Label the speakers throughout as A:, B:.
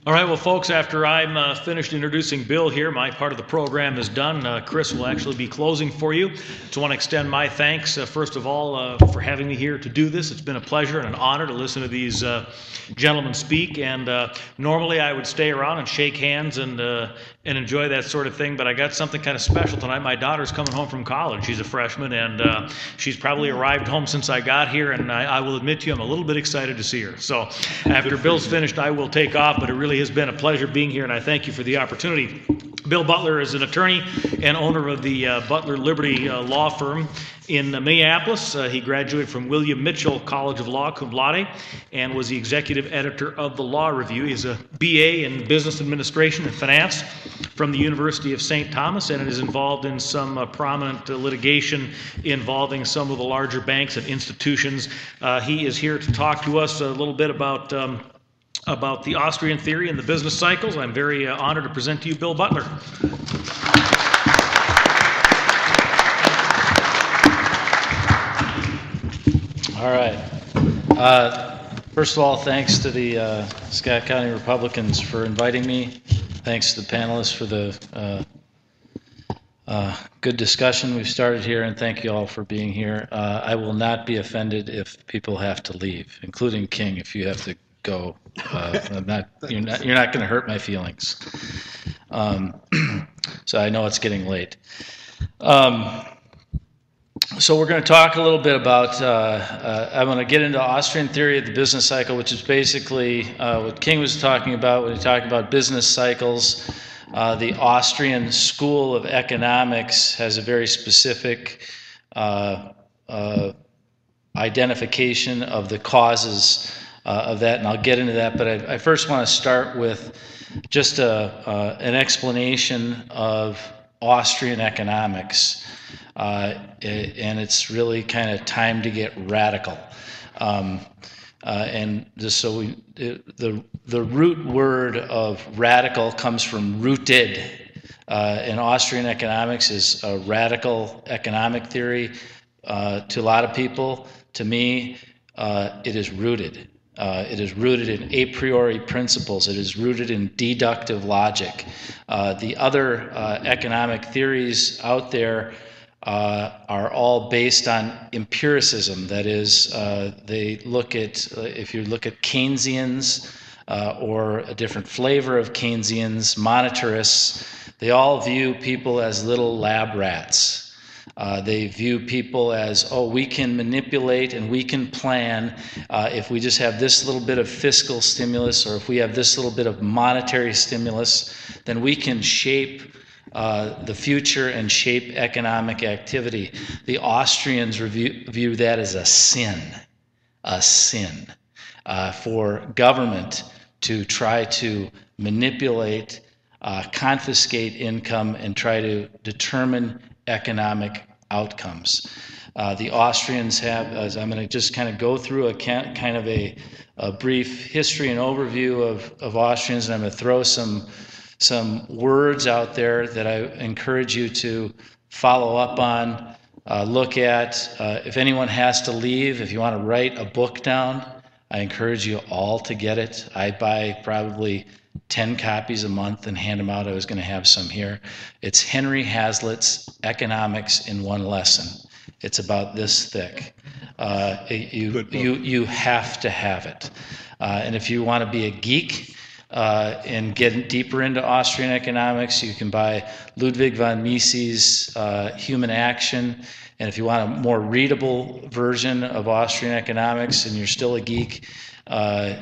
A: All right, well, folks, after I'm finished introducing Bill here, my part of the program is done. Chris will actually be closing for you. So I want to extend my thanks, first of all, for having me here to do this. It's been a pleasure and an honor to listen to these gentlemen speak. And normally I would stay around and shake hands and enjoy that sort of thing, but I got something kind of special tonight. My daughter's coming home from college. She's a freshman, and she's probably arrived home since I got here, and I will admit to you, I'm a little bit excited to see her. So after Bill's finished, I will take off, but it really has been a pleasure being here, and I thank you for the opportunity. Bill Butler is an attorney and owner of the Butler Liberty Law Firm in Minneapolis. He graduated from William Mitchell College of Law, cum laude, and was the executive editor of the Law Review. He's a BA in Business Administration and Finance from the University of St. Thomas, and is involved in some prominent litigation involving some of the larger banks and institutions. He is here to talk to us a little bit about the Austrian theory and the business cycles. I'm very honored to present to you Bill Butler.
B: All right. First of all, thanks to the Scott County Republicans for inviting me. Thanks to the panelists for the good discussion we've started here, and thank you all for being here. I will not be offended if people have to leave, including King, if you have to go. You're not going to hurt my feelings. So I know it's getting late. So we're going to talk a little bit about, I'm going to get into Austrian theory of the business cycle, which is basically what King was talking about when he talked about business cycles. The Austrian School of Economics has a very specific identification of the causes of that, and I'll get into that, but I first want to start with just an explanation of Austrian economics. And it's really kind of time to get radical. And just so the root word of radical comes from rooted. In Austrian economics is a radical economic theory. To a lot of people, to me, it is rooted. It is rooted in a priori principles. It is rooted in deductive logic. The other economic theories out there are all based on empiricism. That is, they look at, if you look at Keynesians or a different flavor of Keynesians, monetarists, they all view people as little lab rats. They view people as, oh, we can manipulate and we can plan if we just have this little bit of fiscal stimulus, or if we have this little bit of monetary stimulus, then we can shape the future and shape economic activity. The Austrians view that as a sin for government to try to manipulate, confiscate income, and try to determine economic outcomes. The Austrians have, as I'm going to just kind of go through a kind of a brief history and overview of Austrians, and I'm going to throw some words out there that I encourage you to follow up on, look at. If anyone has to leave, if you want to write a book down, I encourage you all to get it. I buy probably 10 copies a month and hand them out. I was going to have some here. It's Henry Hazlitt's Economics in One Lesson. It's about this thick. You have to have it. And if you want to be a geek and get deeper into Austrian economics, you can buy Ludwig von Mises's Human Action. And if you want a more readable version of Austrian economics and you're still a geek,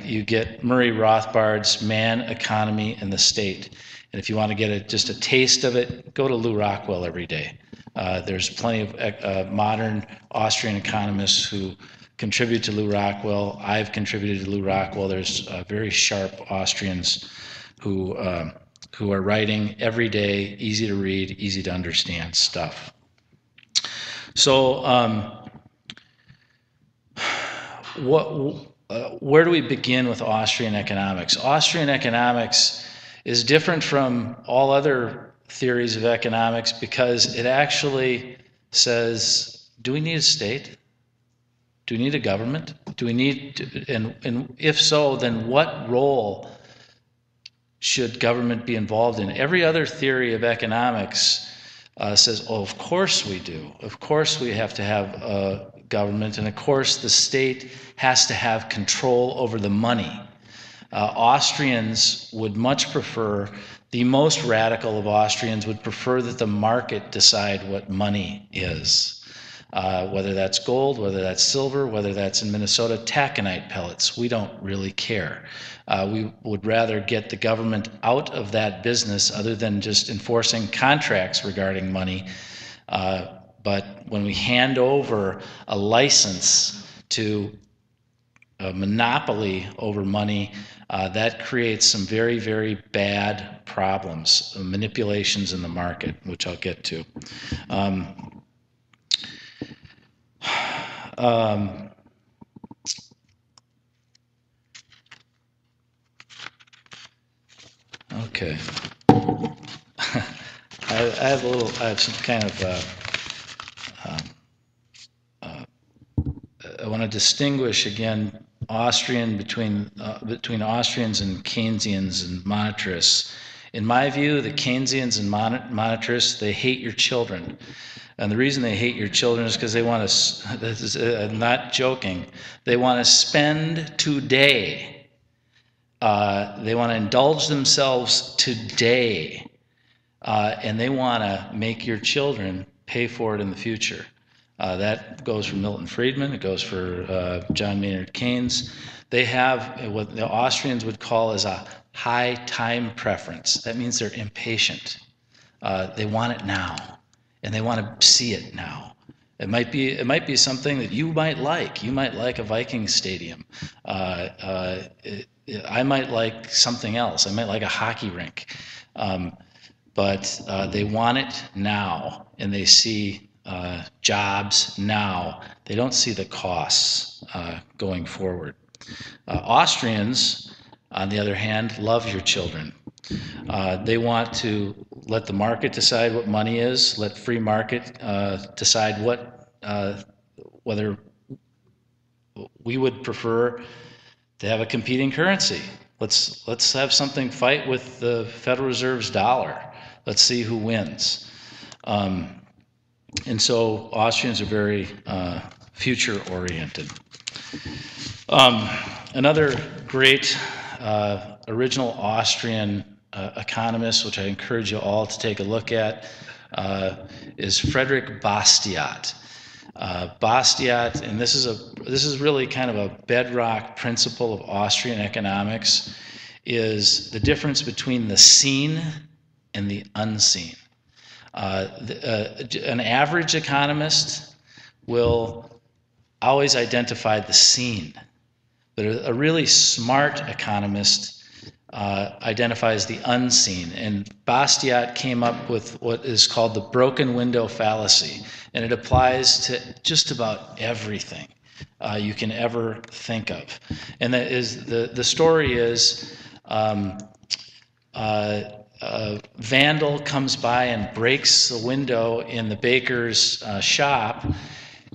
B: you get Murray Rothbard's Man, Economy, and the State. And if you want to get just a taste of it, go to Lew Rockwell every day. There's plenty of modern Austrian economists who contribute to Lew Rockwell. I've contributed to Lew Rockwell. There's very sharp Austrians who are writing every day, easy to read, easy to understand stuff. So where do we begin with Austrian economics? Austrian economics is different from all other theories of economics because it actually says, do we need a state? Do we need a government? Do we need to, and if so, then what role should government be involved in? Every other theory of economics says, oh, of course we do. Of course we have to have government, and of course the state has to have control over the money. Austrians would much prefer, the most radical of Austrians would prefer that the market decide what money is. Whether that's gold, whether that's silver, whether that's in Minnesota, taconite pellets, we don't really care. We would rather get the government out of that business other than just enforcing contracts regarding money. But when we hand over a license to a monopoly over money, that creates some very, very bad problems, manipulations in the market, which I'll get to. Okay. I have some kind of, I want to distinguish again between Austrians and Keynesians and monetarists. In my view, the Keynesians and monetarists, they hate your children. And the reason they hate your children is because they want to, this is, I'm not joking, they want to spend today. They want to indulge themselves today. And they want to make your children pay for it in the future. That goes for Milton Friedman. It goes for John Maynard Keynes. They have what the Austrians would call as a high time preference. That means they're impatient. They want it now, and they want to see it now. It might be something that you might like. You might like a Vikings stadium. I might like something else. I might like a hockey rink. But they want it now, and they see jobs now. They don't see the costs going forward. Austrians, on the other hand, love your children. They want to let the market decide what money is, let free market decide whether we would prefer to have a competing currency. Let's have something fight with the Federal Reserve's dollar. Let's see who wins. And so Austrians are very future-oriented. Another great original Austrian economist, which I encourage you all to take a look at, is Frederick Bastiat. Bastiat, and this is really kind of a bedrock principle of Austrian economics, is the difference between the seen and the unseen. An average economist will always identify the seen, but a really smart economist identifies the unseen. And Bastiat came up with what is called the broken window fallacy, and it applies to just about everything you can ever think of. And that is the story is a vandal comes by and breaks the window in the baker's shop,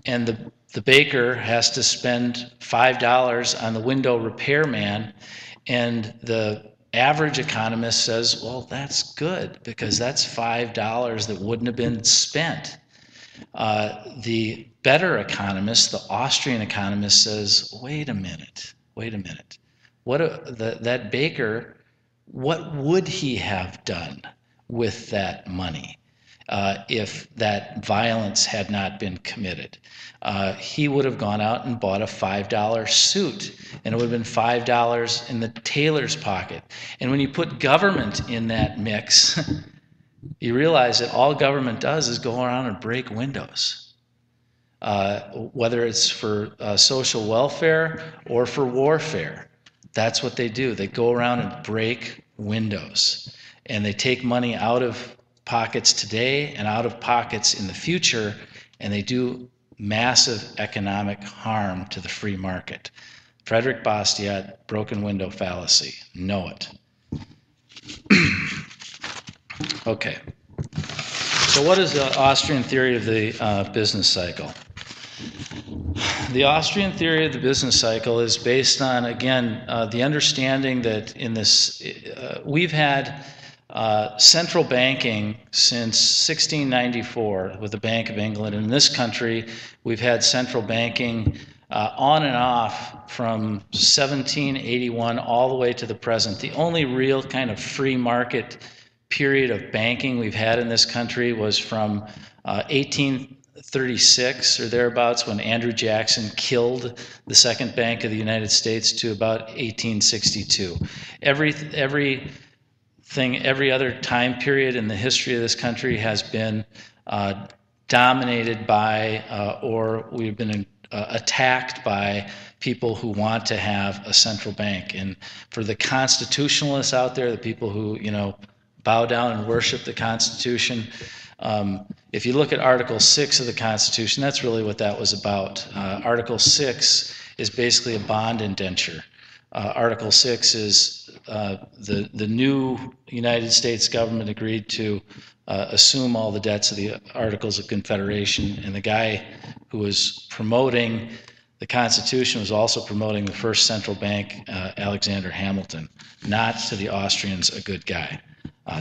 B: and the baker has to spend $5 on the window repairman, and the average economist says, well, that's good because that's $5 that wouldn't have been spent. The better economist, the Austrian economist, says, wait a minute. That baker, what would he have done with that money if that violence had not been committed? He would have gone out and bought a $5 suit, and it would have been $5 in the tailor's pocket. And when you put government in that mix, you realize that all government does is go around and break windows. Whether it's for social welfare or for warfare, that's what they do. They go around and break windows, and they take money out of pockets today and out of pockets in the future, and they do massive economic harm to the free market. Frederick Bastiat, broken window fallacy. Know it. Okay. So what is the Austrian theory of the business cycle? The Austrian theory of the business cycle is based on, again, the understanding that in this, we've had central banking since 1694 with the Bank of England. In this country, we've had central banking on and off from 1781 all the way to the present. The only real kind of free market period of banking we've had in this country was from 1836 or thereabouts, when Andrew Jackson killed the Second Bank of the United States, to about 1862. Every other time period in the history of this country has been dominated by or we've been attacked by people who want to have a central bank. And for the constitutionalists out there, the people who, bow down and worship the Constitution, if you look at Article 6 of the Constitution, that's really what that was about. Article 6 is basically a bond indenture. Article 6 is the new United States government agreed to assume all the debts of the Articles of Confederation, and the guy who was promoting the Constitution was also promoting the first central bank, Alexander Hamilton. Not to the Austrians, a good guy.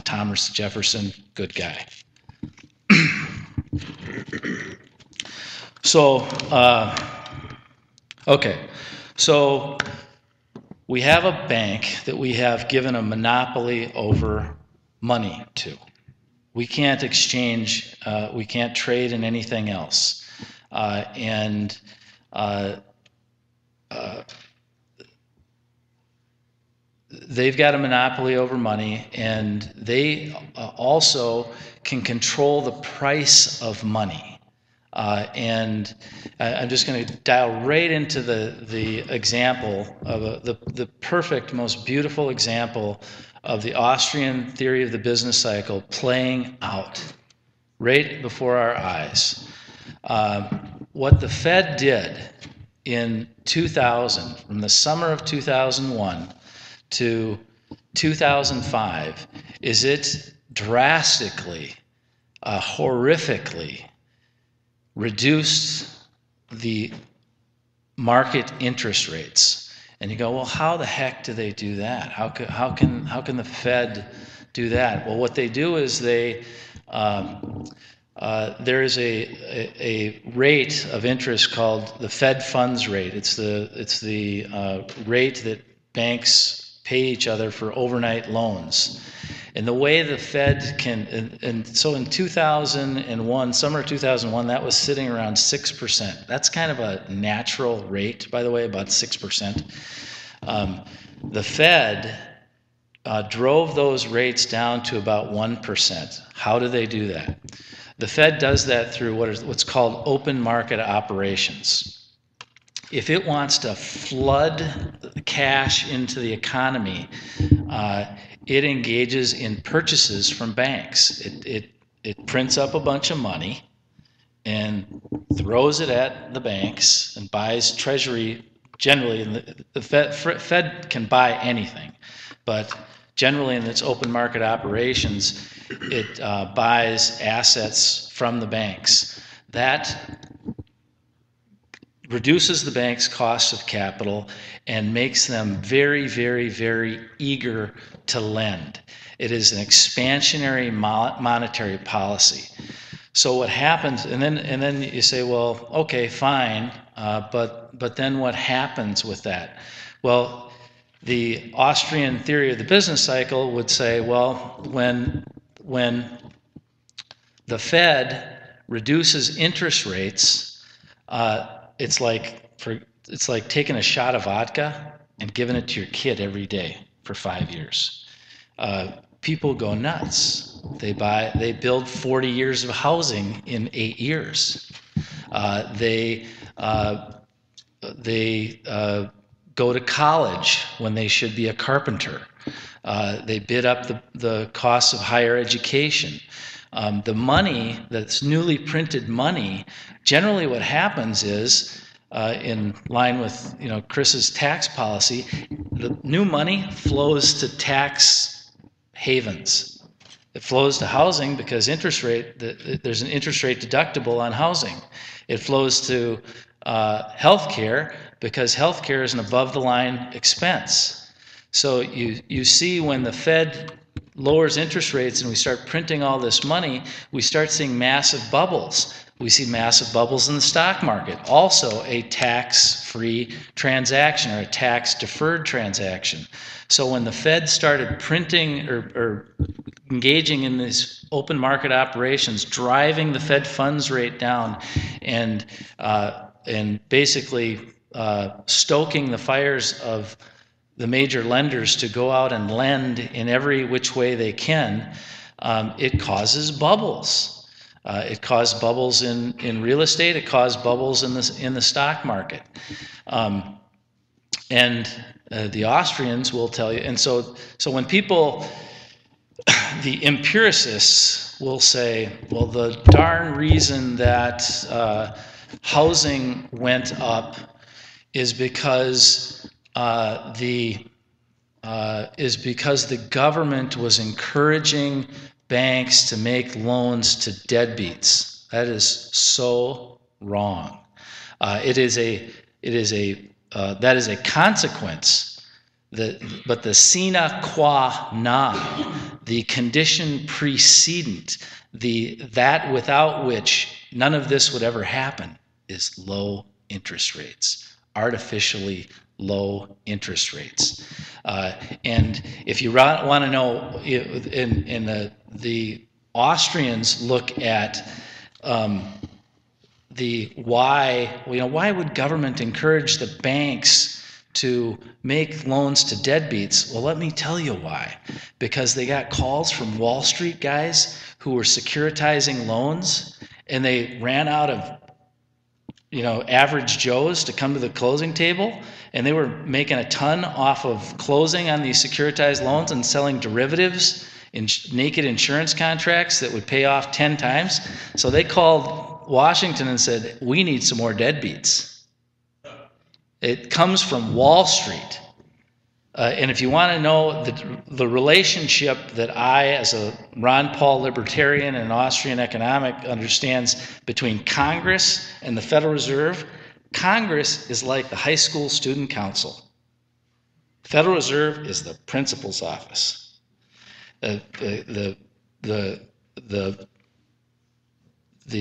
B: Thomas Jefferson, good guy. So, okay, so we have a bank that we have given a monopoly over money to. We can't exchange, we can't trade in anything else. They've got a monopoly over money, and they also can control the price of money. And I'm just going to dial right into the example of the perfect, most beautiful example of the Austrian theory of the business cycle playing out right before our eyes. What the Fed did in 2000, from the summer of 2001 to 2005, is it drastically, horrifically reduced the market interest rates. And you go, well, how the heck do they do that? How can the Fed do that? Well, what they do is they there is a rate of interest called the Fed funds rate. It's the rate that banks pay each other for overnight loans. And the way the Fed can, and so in 2001, summer 2001, that was sitting around 6%. That's kind of a natural rate, by the way, about 6%. The Fed drove those rates down to about 1%. How do they do that? The Fed does that through what's called open market operations. If it wants to flood cash into the economy, it engages in purchases from banks. It prints up a bunch of money and throws it at the banks and buys treasury. Generally, the Fed can buy anything, but generally in its open market operations, it buys assets from the banks. That reduces the bank's cost of capital and makes them very, very, very eager to lend. It is an expansionary monetary policy. So what happens, and then you say, well, okay, fine, but then what happens with that? Well, the Austrian theory of the business cycle would say, well, when the Fed reduces interest rates, it's like taking a shot of vodka and giving it to your kid every day for 5 years. People go nuts. They build 40 years of housing in 8 years. They go to college when they should be a carpenter. They bid up the costs of higher education. The money that's newly printed money, generally what happens is, in line with Chris's tax policy, the new money flows to tax havens. It flows to housing because there's an interest rate deductible on housing. It flows to healthcare because healthcare is an above-the-line expense. So you see when the Fed lowers interest rates and we start printing all this money, we start seeing massive bubbles. We see massive bubbles in the stock market, also a tax-free transaction or a tax-deferred transaction. So when the Fed started printing or engaging in these open market operations, driving the Fed funds rate down and basically stoking the fires of the major lenders to go out and lend in every which way they can, it causes bubbles. It caused bubbles in real estate. It caused bubbles in the stock market. The Austrians will tell you. And so when people, the empiricists will say, well, the darn reason that housing went up is because the government was encouraging banks to make loans to deadbeats. That is so wrong. That is a consequence. But the sine qua non, the condition precedent, that without which none of this would ever happen, is low interest rates, artificially low interest rates. And if you want to know, the Austrians look at why would government encourage the banks to make loans to deadbeats? Well, let me tell you why. Because they got calls from Wall Street guys who were securitizing loans, and they ran out of average Joes to come to the closing table, and they were making a ton off of closing on these securitized loans and selling derivatives in naked insurance contracts that would pay off 10 times. So they called Washington and said, we need some more deadbeats. It comes from Wall Street. And if you want to know the relationship that I, as a Ron Paul libertarian and Austrian economic, understands between Congress and the Federal Reserve, Congress is like the high school student council. Federal Reserve is the principal's office. The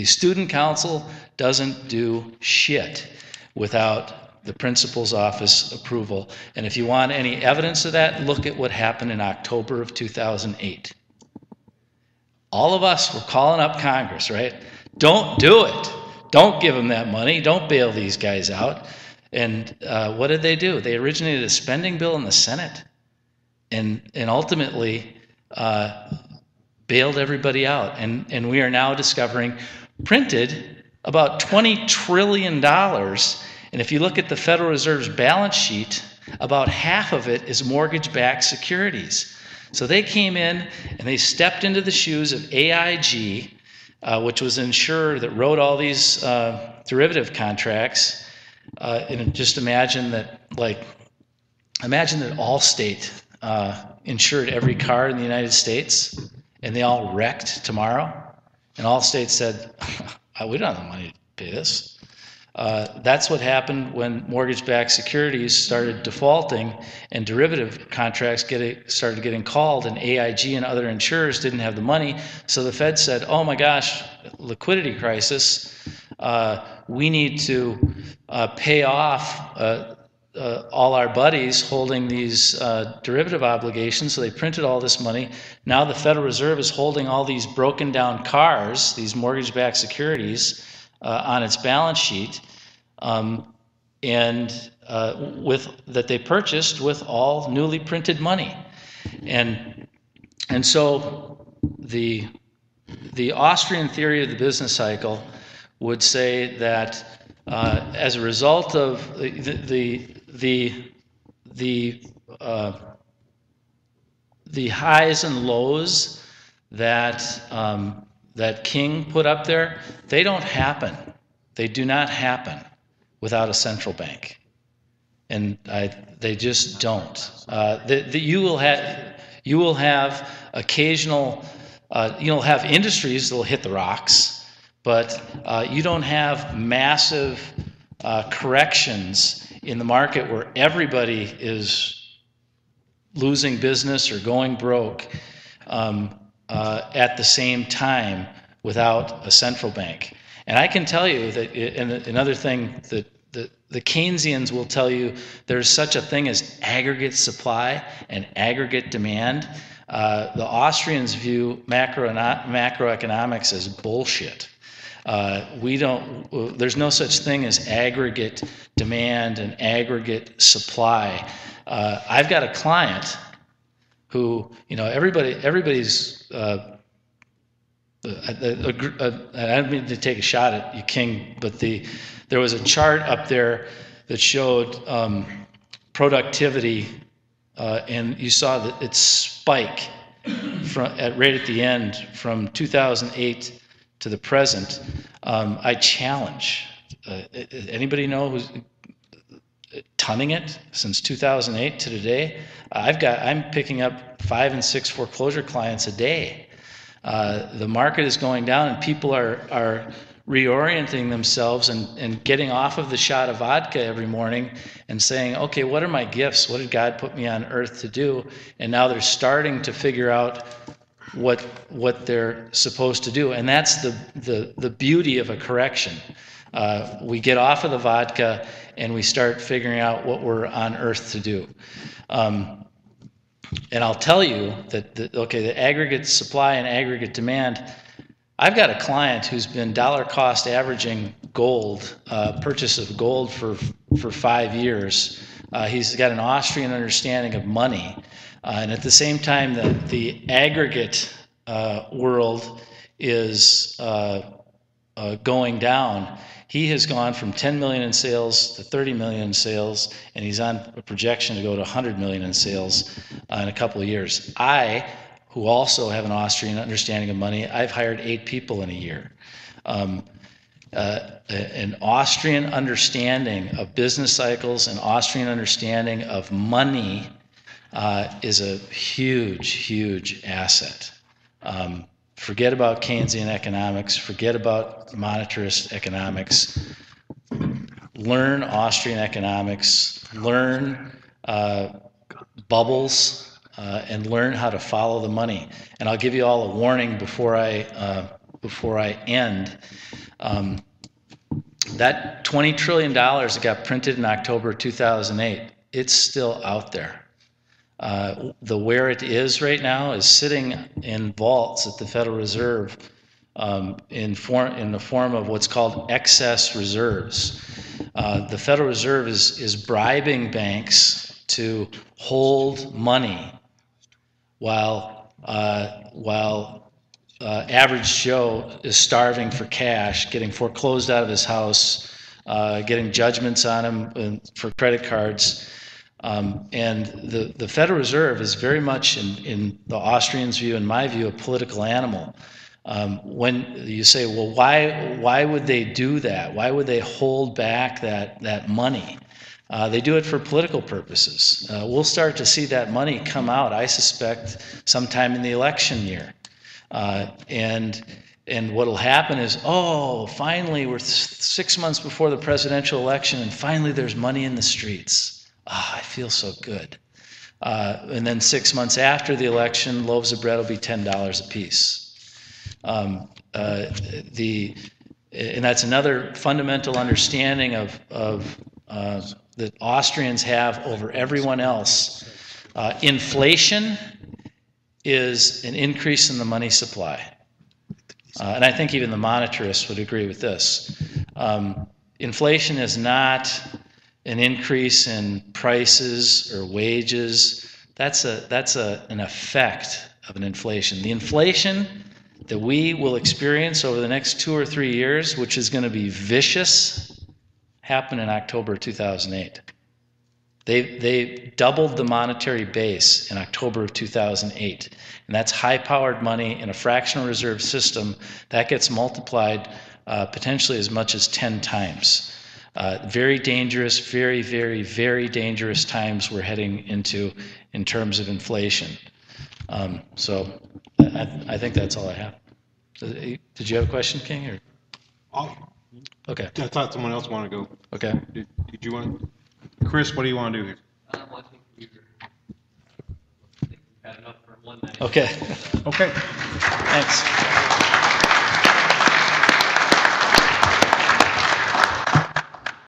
B: student council doesn't do shit without the principal's office approval. And if you want any evidence of that, look at what happened in October of 2008. All of us were calling up Congress, right? Don't do it. Don't give them that money. Don't bail these guys out. And what did they do? They originated a spending bill in the Senate and ultimately bailed everybody out. And we are now discovering printed about $20 trillion. And if you look at the Federal Reserve's balance sheet, about half of it is mortgage-backed securities. So they came in and they stepped into the shoes of AIG, which was an insurer that wrote all these derivative contracts. And just imagine that Allstate insured every car in the United States, and they all wrecked tomorrow. And Allstate said, we don't have the money to pay this. That's what happened when mortgage-backed securities started defaulting and derivative contracts started getting called, and AIG and other insurers didn't have the money. So the Fed said, oh my gosh, liquidity crisis. We need to pay off all our buddies holding these derivative obligations. So they printed all this money. Now the Federal Reserve is holding all these broken down cars, these mortgage-backed securities, on its balance sheet, that they purchased with all newly printed money, and so the Austrian theory of the business cycle would say that as a result of the highs and lows that King put up there, they don't happen. They do not happen without a central bank, and they just don't. You will have occasional, you'll have industries that will hit the rocks, but you don't have massive corrections in the market where everybody is losing business or going broke at the same time without a central bank. And I can tell you that, and another thing that the Keynesians will tell you, there's such a thing as aggregate supply and aggregate demand. The Austrians view macroeconomics as bullshit. There's no such thing as aggregate demand and aggregate supply. I've got a client who, everybody's, I don't mean to take a shot at you, King, but there was a chart up there that showed productivity, and you saw that it spike right at the end from 2008 to the present. I challenge anybody know who's tunning it since 2008 to today. I'm picking up 5 and 6 foreclosure clients a day. The market is going down, and people are reorienting themselves and getting off of the shot of vodka every morning and saying, okay, what are my gifts? What did God put me on earth to do? And now they're starting to figure out what they're supposed to do. And that's the beauty of a correction. We get off of the vodka and we start figuring out what we're on earth to do. And I'll tell you that, the aggregate supply and aggregate demand, I've got a client who's been dollar cost averaging gold, purchase of gold for 5 years. He's got an Austrian understanding of money. And at the same time, the aggregate world is going down. He has gone from 10 million in sales to 30 million in sales, and he's on a projection to go to 100 million in sales in a couple of years. I, who also have an Austrian understanding of money, I've hired 8 people in a year. An Austrian understanding of business cycles, an Austrian understanding of money is a huge, huge asset. Forget about Keynesian economics, forget about monetarist economics. Learn Austrian economics, learn bubbles, and learn how to follow the money. And I'll give you all a warning before I end. That $20 trillion that got printed in October 2008, it's still out there. Where it is right now is sitting in vaults at the Federal Reserve in the form of what's called excess reserves. The Federal Reserve is bribing banks to hold money while average Joe is starving for cash, getting foreclosed out of his house, getting judgments on him for credit cards. And the Federal Reserve is very much, in the Austrians' view and my view, a political animal. When you say, well, why would they do that? Why would they hold back that money? They do it for political purposes. We'll start to see that money come out, I suspect, sometime in the election year. And what will happen is, finally, we're 6 months before the presidential election, and finally there's money in the streets. I feel so good. And then 6 months after the election, loaves of bread will be $10 a piece. And that's another fundamental understanding of that Austrians have over everyone else. Inflation is an increase in the money supply. And I think even the monetarists would agree with this. Inflation is not an increase in prices or wages. That's an effect of an inflation. The inflation that we will experience over the next 2 or 3 years, which is going to be vicious, happened in October 2008. They doubled the monetary base in October of 2008. And that's high-powered money in a fractional reserve system. That gets multiplied potentially as much as 10 times. Very dangerous, very, very, very dangerous times we're heading into in terms of inflation. So I think that's all I have. Did you have a question, King? Or? Okay,
C: I thought someone else wanted to go.
B: okay.
C: Did you want? Chris, what do you want to do here?
D: I think we've had enough for one night.
B: Okay,
C: Okay.
B: thanks.